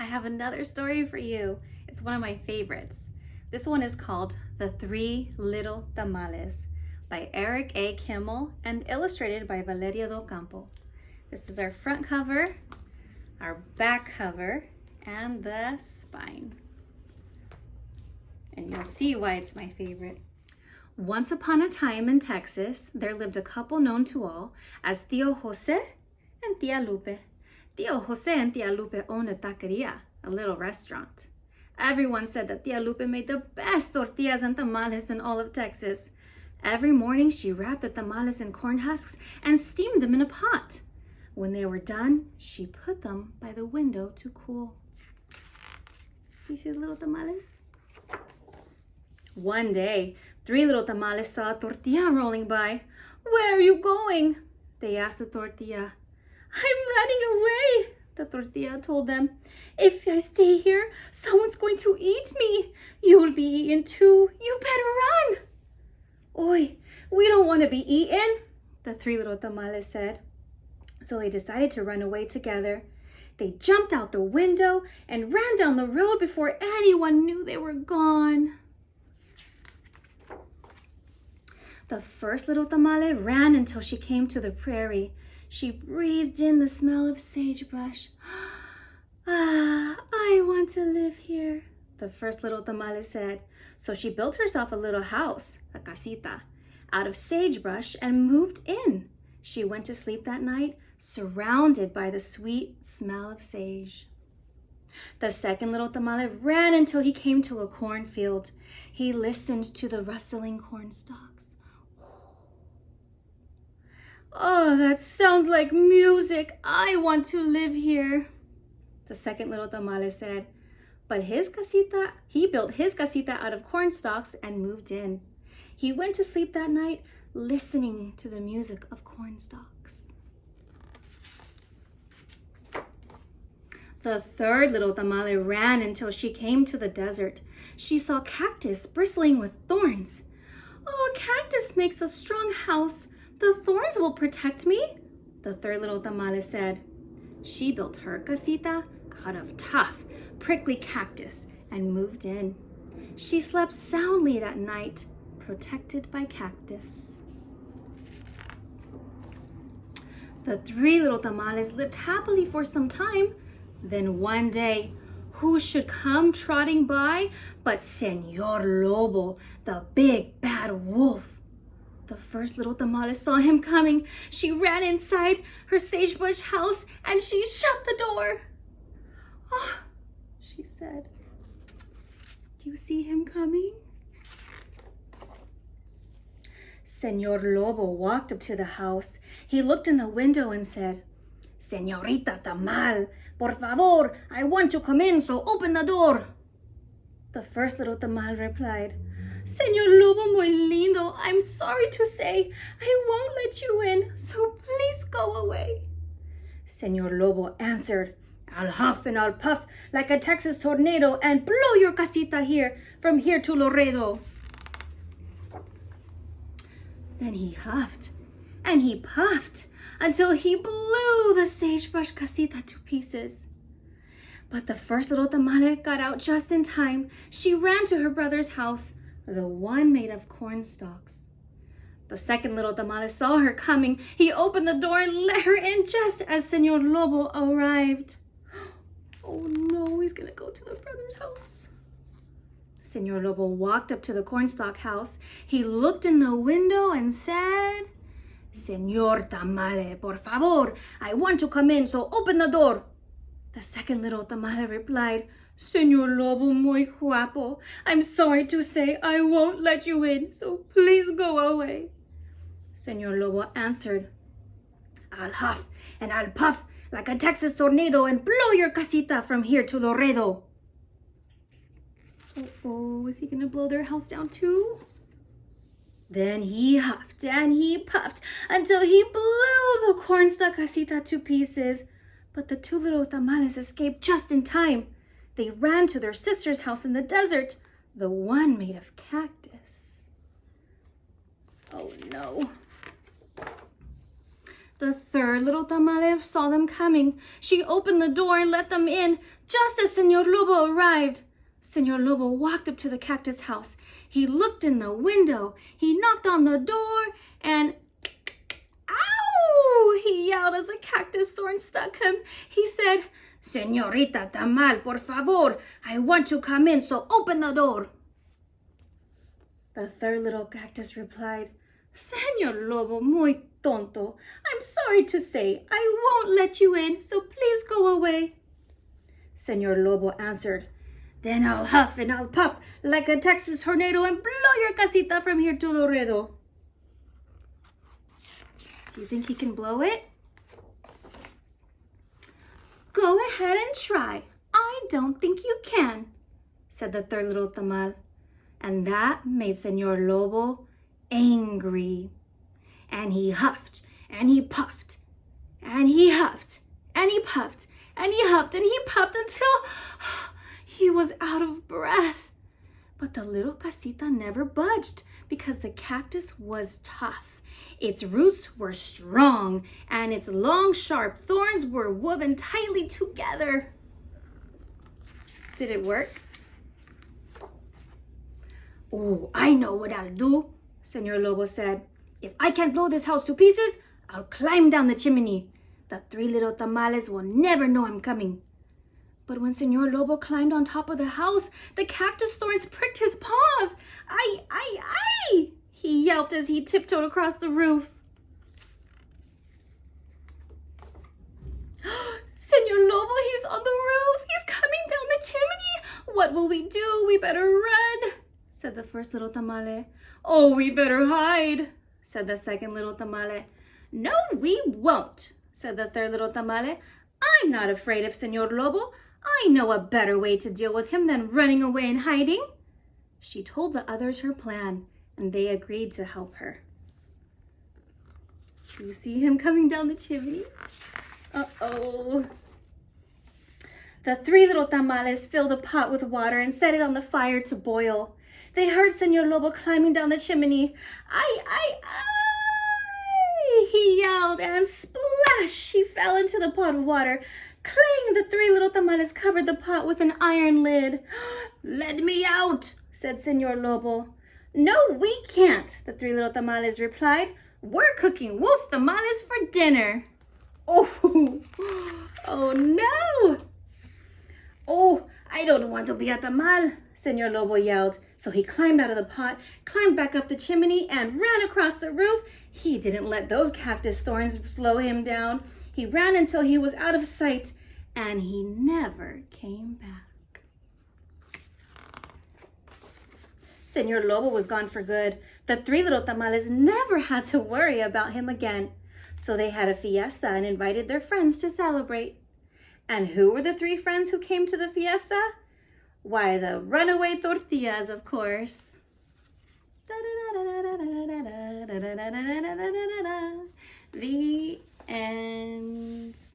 have another story for you. It's one of my favorites. This one is called The Three Little Tamales by Eric A. Kimmel and illustrated by Valeria Docampo. This is our front cover, our back cover, and the spine. And you'll see why it's my favorite. Once upon a time in Texas, there lived a couple known to all as Tío Jose and Tía Lupe. Tío Jose and Tía Lupe owned a taqueria, a little restaurant. Everyone said that Tía Lupe made the best tortillas and tamales in all of Texas. Every morning, she wrapped the tamales in corn husks and steamed them in a pot. When they were done, she put them by the window to cool. You see the little tamales? One day, Three Little Tamales saw a tortilla rolling by. "Where are you going?" they asked the tortilla. "I'm running away," the tortilla told them. "If I stay here, someone's going to eat me. You'll be eaten too. You better run." "Oi, we don't want to be eaten," the Three Little Tamales said. So they decided to run away together. They jumped out the window and ran down the road before anyone knew they were gone. The first little tamale ran until she came to the prairie. She breathed in the smell of sagebrush. "Ah, I want to live here," the first little tamale said. So she built herself a little house, a casita, out of sagebrush and moved in. She went to sleep that night, surrounded by the sweet smell of sage. The second little tamale ran until he came to a cornfield. He listened to the rustling corn stalks. "Oh, that sounds like music. I want to live here," the second little tamale said. But he built his casita out of corn stalks and moved in. He went to sleep that night, listening to the music of corn stalks. The third little tamale ran until she came to the desert. She saw cactus bristling with thorns. "Oh, a cactus makes a strong house. The thorns will protect me," the third little tamale said. She built her casita out of tough, prickly cactus and moved in. She slept soundly that night, protected by cactus. The three little tamales lived happily for some time. Then one day, who should come trotting by but Señor Lobo, the big bad wolf. The first little tamale saw him coming. She ran inside her sagebrush house and she shut the door. "Oh," she said, "do you see him coming?" Señor Lobo walked up to the house. He looked in the window and said, "Señorita Tamal, por favor, I want to come in, so open the door." The first little tamal replied, "Señor Lobo muy lindo, I'm sorry to say, I won't let you in, so please go away." Señor Lobo answered, "I'll huff and I'll puff like a Texas tornado and blow your casita here, from here to Laredo." Then he huffed and he puffed until he blew the sagebrush casita to pieces. But the first little tamale got out just in time. She ran to her brother's house, the one made of corn stalks. The second little tamale saw her coming. He opened the door and let her in just as Señor Lobo arrived. Oh no, he's gonna go to the brother's house. Señor Lobo walked up to the cornstalk house. He looked in the window and said, "Señor Tamale, por favor, I want to come in, so open the door." The second little tamale replied, "Señor Lobo muy guapo, I'm sorry to say I won't let you in, so please go away." Señor Lobo answered, "I'll huff and I'll puff like a Texas tornado and blow your casita from here to Laredo." Oh, is he gonna blow their house down too? Then he huffed and he puffed until he blew the cornstalk casita to pieces. But the two little tamales escaped just in time. They ran to their sister's house in the desert, the one made of cactus. Oh no. The third little tamale saw them coming. She opened the door and let them in just as Señor Lobo arrived. Señor Lobo walked up to the cactus house. He looked in the window. He knocked on the door and ow! He yelled as a cactus thorn stuck him. He said, Señorita Tamal, por favor, I want to come in, so open the door. The third little cactus replied, Señor Lobo, muy tonto. I'm sorry to say, I won't let you in, so please go away. Señor Lobo answered, Then I'll huff and I'll puff like a Texas tornado and blow your casita from here to Laredo. Do you think he can blow it? Go ahead and try. I don't think you can, said the third little tamal. And that made Señor Lobo angry. And he huffed and he puffed and he huffed and he puffed and he huffed and he puffed until he was out of breath. But the little casita never budged because the cactus was tough. Its roots were strong and its long, sharp thorns were woven tightly together. Did it work? Oh, I know what I'll do, Señor Lobo said. If I can't blow this house to pieces, I'll climb down the chimney. The three little tamales will never know I'm coming. But when Señor Lobo climbed on top of the house, the cactus thorns pricked his paws. Ay, ay, ay! He yelped as he tiptoed across the roof. Señor Lobo, he's on the roof. He's coming down the chimney. What will we do? We better run, said the first little tamale. Oh, we better hide, said the second little tamale. No, we won't, said the third little tamale. I'm not afraid of Señor Lobo. I know a better way to deal with him than running away and hiding. She told the others her plan, and they agreed to help her. You see him coming down the chimney? Uh-oh. The three little tamales filled a pot with water and set it on the fire to boil. They heard Señor Lobo climbing down the chimney. Ay, ay, ay! He yelled, and splash! He fell into the pot of water. Clang! The three little tamales covered the pot with an iron lid. Let me out, said Señor Lobo. No, we can't, the three little tamales replied. We're cooking wolf tamales for dinner. Oh, oh no! Oh, I don't want to be a tamal, Señor Lobo yelled. So he climbed out of the pot, climbed back up the chimney, and ran across the roof. He didn't let those cactus thorns slow him down. He ran until he was out of sight, and he never came back. Señor Lobo was gone for good. The three little tamales never had to worry about him again. So they had a fiesta and invited their friends to celebrate. And who were the three friends who came to the fiesta? Why, the runaway tortillas, of course. The end.